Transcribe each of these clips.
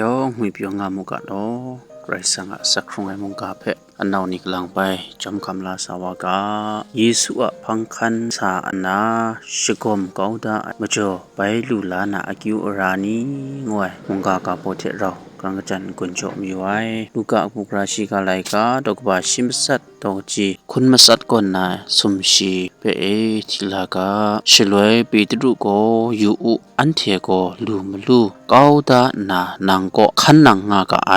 ยองหุยเปียงงามุกะโนไรสังะสักครุงไอมุงกาเพอันนาวนิกลังไปจำคำลาสาวกาเยซูอะพังคันสาอนาชิกมกาวดามจ่อไปลูลานาอากิวอรานีงวยมุงกากาโปเทเรากลางจันกุนโจมีไว้ลูกะปุกราชิกาไลกาดอกบาชิมสัตดอกจีคุณมาสัตก่อนนาสมชีเปเอทิลากาชลวยปีตรุโกยูอุอันเทโกลูมลูกาวดานานังโกขันนังงากาไอ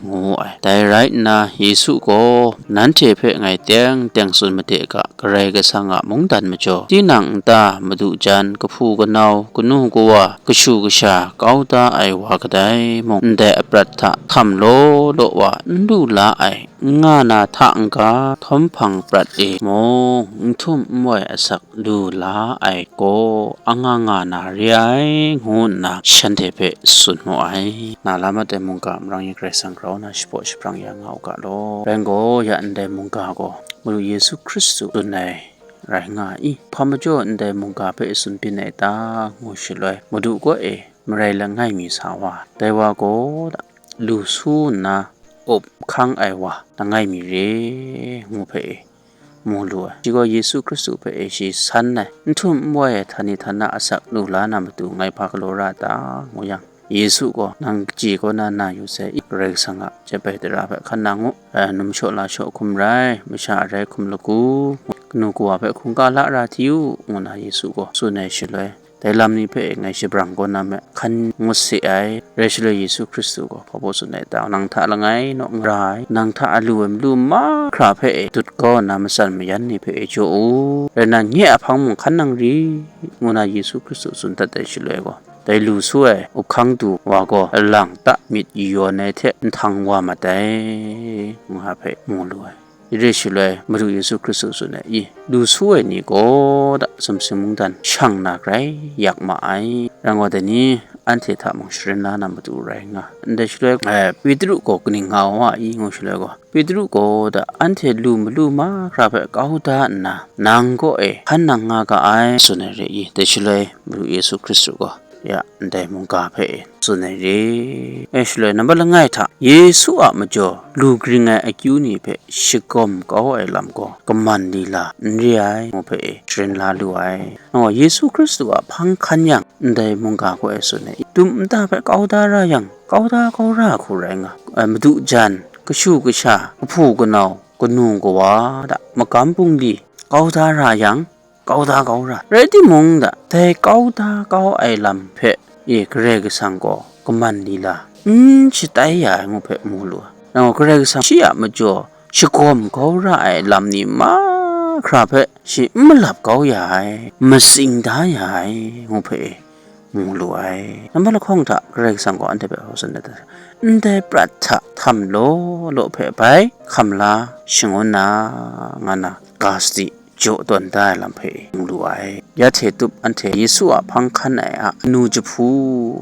งูไอแต่ไรนาเยซูโกนั้นเทเพไงเตียงสุนมาเตกะกระไรกสังะมงดันมาจ่อที่นังตามาดูจันกพูกันเอากนูกัวกชูกชากาวดาไอวากไดมงเดอปรัตถะทำโลโลวะดูลาไองานาทังกาทอมพังปรัดเอโมงทุ่มมวยสักดูลาไอโกอังงานาเรียงูนาฉันเทเพสุนโมไอนาลามาเดมุงกามรังยังเกรสังเรานาชิปชิปรังยังเอากาโลแรงโกยันเดมุงกาโกมรุเยซูคริสต์ตุนในไรง่ายพอมาจ่อเดมุงกาเพสุนปินในตางูชิลอยมาดูก็มไรละง่ายมีสาวาแต่ว่าโกลูซูนาอบข้างไอวะละง่ายมีเรงูเพมูลัวจิโกเยซูคริสต์เพชีสันนะทุ่มมวยทันิธนาสักนูลานามตุไงพักโลราตางูยังเยซูก็นังจีก็นาอยู่เสอีกเรื่องสังะจะไปตราไปขันนังนุ่มโชลาโชคุมไรไม่ใช่อะไรคุมลูกูนูกัวไปคุงกาละราทิวงูนาเยซูก็ส่วนไหนเฉลยแต่ลำนี้เพไงชิบรังก็นำขันงดเสียเรชเลยเยซูคริสต์ก็พอพูดสุดในตานังท่าละไงนกร้ายนังท่าลูมาคราเพตุดก็นำสันไม่ยันนี่เพโจเรนันเงียพังมุงขันนังรีงูนาเยซูคริสต์สุนทรแต่เฉลยก็แต่ลูสวยอุคังดูว่าก็หลังตะมิดยอนในเททางว่ามาได้งูหาเพมูลวยเรื่องชิลเลยมาดูเยซูคริสต์สุดในดูสวยนี่ก็ดัสมสมุงดันช่างนักไรอยากมาไอรางวัลนี้อันที่ทำมังสรินานามาดูแรงอ่ะเดี๋ยวชิลเลยปิดรูก็กนิ่งเอาว่างูชิลเลยก็ปิดรูก็ดัอันที่ลูมาครับเขาด่านนะนางก็ขันนางงาก็ไอสุดในเรื่องเดี๋ยวชิลเลยมาดูเยซูคริสต์ก็ยาได้มุงกาเพสุนัยเรชเลยนับละง่ายท่าเยซูอะมาจ่อลูกริงไงไอคิวนี่เพชิกอมก็ไอลำก็กำมันดีละนี่ไอโมเพเทรนลาดูไอเยซูคริสต์ว่าพังขันยังได้มุงกาก็ไอสุนัยตุมตาเพก้าวดารายังก้าวดาก้าวราคู่แรงมาดูจันก็ชูก็ชาก็พูก็นาวก็นูก็ว่าดะมากำปุงดีก้าวดารายังก้าวดาก้าวราเรดิมงดะแต่ก้าวดาก้าวไอลำเพเกรกสังก็มันดีละชิตายางูเพมูลัวแล้วเกรกสังชิยามาจ่อชิคอมก้าวราไอลำนี้มาครับเพชิไม่หลับก้าวยาไม่สิงดายางูเพมูลัวนั่นเป็นข้องท่าเกรกสังก็อันเดเปอร์สันเดตได้ปรัชญาทำโลเพไปคำลาชิงอนางานะกาสติโจตันได้ลำเพงรวยยาเทตุบอันเทเยซูอะพังคันไอนูจพู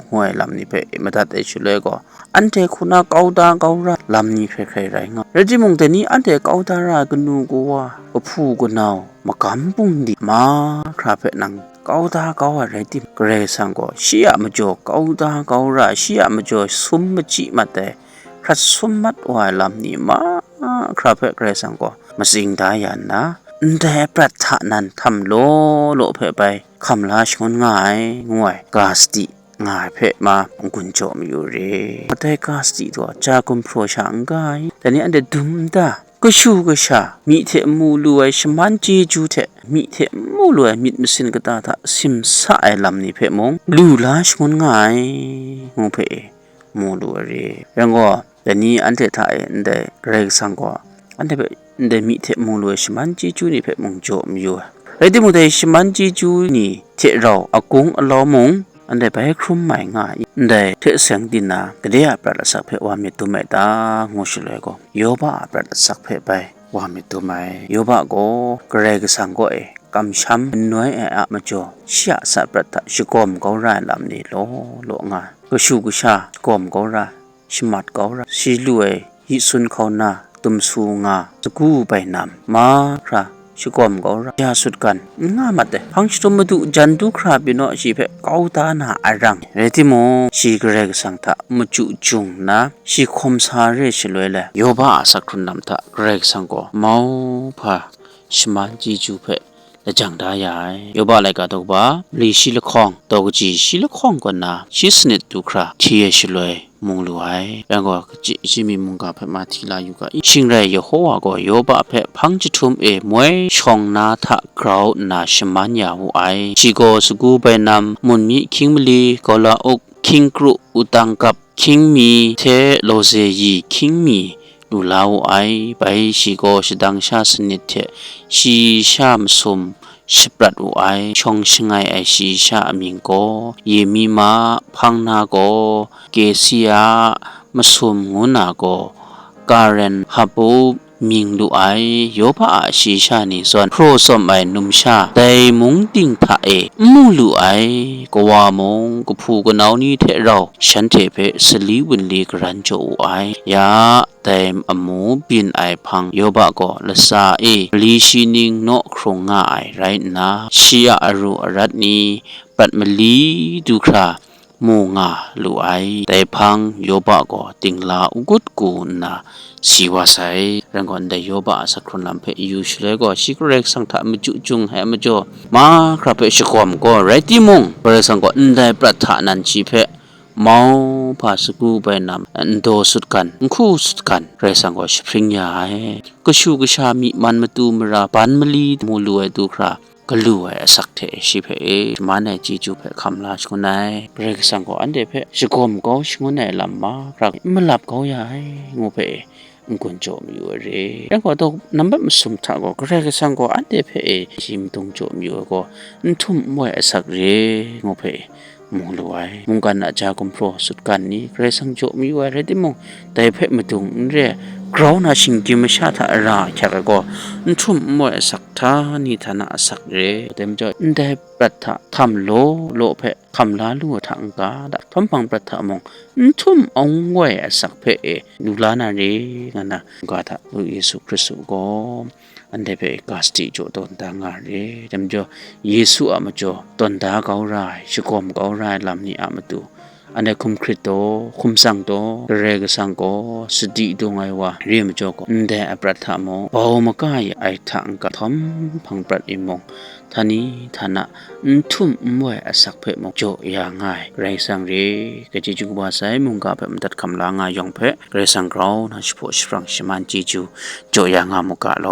หวยลำนี้เพมาตัดเอชุเลยก็อันเทคุณาก้าวดาก้าวราลำนี้เพใครไรงะเรจิมงแต่นี้อันเทก้าวดารากนูกัวก็พูก็นาวมากำปุงดีมาคราเพนังก้าวดาก้าวอะไรที่เกรซังก็เชียมาจ่อก้าวดาก้าวราเชียมาจ่อสุมมจิมาแต่ครัดสุมมัดวายลำนี้มาคราเพเกรซังก็มาสิงได้ยันนะแต่ปรัชญานั้นทำโลเพไปคำลาชงง่ายงวยกาสติง่ายเพมาองกุนโจมอยู่เรแต่กาสติตัวจากุมโปรช่างกายแต่นี้อันเดดุมดาก็ชูก็ชามีเทมูลวยชมันจีจูเทมีเทมูลวยมิดมสินกตาทะสิมสะไอลำนี้เพมงลูลาชงง่ายงเพมูลวยเรยังก็แต่นี้อันเดถ่ายอันเดเรกสังก็อันเดได้มีเทมูลวยชมันจีจูนี่เพมงโจมอยู่ไอ้ที่มุได้ชมันจีจูนี่เทเราอากงอลอมงอันได้ไปให้ครุมใหม่ง่ายได้เทเสียงดินาก็ได้ปรัดสักเพว่ามีตัวใหม่ตางงเลยก็โยบะปรัดสักเพไปว่ามีตัวใหม่โยบะก็เกรกสังก็กำช้ำน้อยมาจ่อเชียสัปรัดชิกอมก็ร้ายลำนี้โลงาก็ชูกุชากอมก็ร้ายชมัดก็ร้ายชิลวยฮิสุนเขานาตุมสูงาสกูไปนำมาคราช ชิกอมก็ระยาสุดกันง่ามัดเดพังชมมาดูจันดูคราบิโนชีเพก้าวตาหนาอารังเรติโมชีเกรกสังทะมุจุจุงนะชีคมสาเรชลวยเลยโยบาสักครุนนำทะเกรกสังก็เมาพาชมันจีจูเพและจังได้ยายโยบาอะไรก็ตกบ้าลีชิลคองตกจีชิลคองกันนะชิสนิดดูคราเทียชลวยมุงลวยแล้วก็จิมีมุงกับเพมาทีลาอยู่ก็ชิงไรยโฮวาก็โยบาเพพังจิทุมมวยชองนาทะกราวนาชมันยาหูไอชิโกสกูไปนำมุนมีคิงมลีก็ละอกคิงกรุอุตังกับคิงมีเทโลเซยีคิงมีดูลาวไอไปชิโกชดังชาสนิดเทชีชามสมชิบรัดไอชองชงไงไอชีชามิงโกเยมีมาพังนาโกเกเซียมาสมงูนาโกการันฮับมิงดูไอโยบะชีชานิส่วนโปรสมไอนุมชาแต่มุงติงทะมูลูไอกวามงกพูกนาวนี้เทเราฉันเทเพสลีวินลีกรันโจไอยาแต่อมูบินไอพังโยบะก็ละซาลีชินิงโนครงง่ายไรนะชียอรุอรัตนีปัดมลีดูครามูงาลูไอแต่พังโยบะก็ติงลาอุกุดกูนาสีวาไซรังกอนได้โยบะสักครุนลำเพยูชเลก็ชิกเรกสังทะมจุจุงให้มจ่อมาครับเพชกอมก็ไรติมงเปรสังก็อินได้ประทานันชีเพเมาภาสกูไปนำอันโดสุดกันคู่สุดกันเรสังก็ชิพริงยาก็ชูกชามีมันมาตูมราปันมลีมูลวยดูครากลัวสักเทชิเพมาในจีจูเพคำลาชคนไหนเปรกสังก็อันเดเพชกอมก็ชคนไหนลำมาครับมันหลับเขายายงูเพกุญจมอยู่เร่แล้วก็ต้องน้ำแบบสุ่มถ้าก็เรียกสังก็อันเดเพชิมตรงจมอยู่ก็ทุ่มมวยสักเร่งูเพมุงลวยมุงกันอาจารย์กุมโปรสุดกันนี้เรสังจมอยู่อะไรที่มุงแต่เพมาตรงเร่กราวนาชิงกิมชาทาราแค่ก็ทุ่มมวยสักท่านี่ธนาสักเร่เต็มจอยได้ประทะทำโลเพคำลาลู่ทางกาดทำพังประทะมงทุ่มองไว้สักเพดูลานาเรงันนะกาทะพระเยซูคริสต์ก็อันเดเพกาสติโจตนตางาเรเต็มจอยเยซูอามาโจตนตาเกาไรชกอมเกาไรลำนี้อามาดูอันเดคุมคริตโตคุมสังโตเรกสังโกสติดงไงวะเรียมโจก็อันเดอปรัตถามงเบามากายไอทางกระทอมพังปรัตอิมงท่านี้ท่านะทุ่มมวยสักเพมงโจยางไงเรสังเรกจิจุกบาไซมุงกาเพมตัดคำลางายองเพเรสังเรานาชิโพชฟรังชมันจิจูโจยางามุกะโล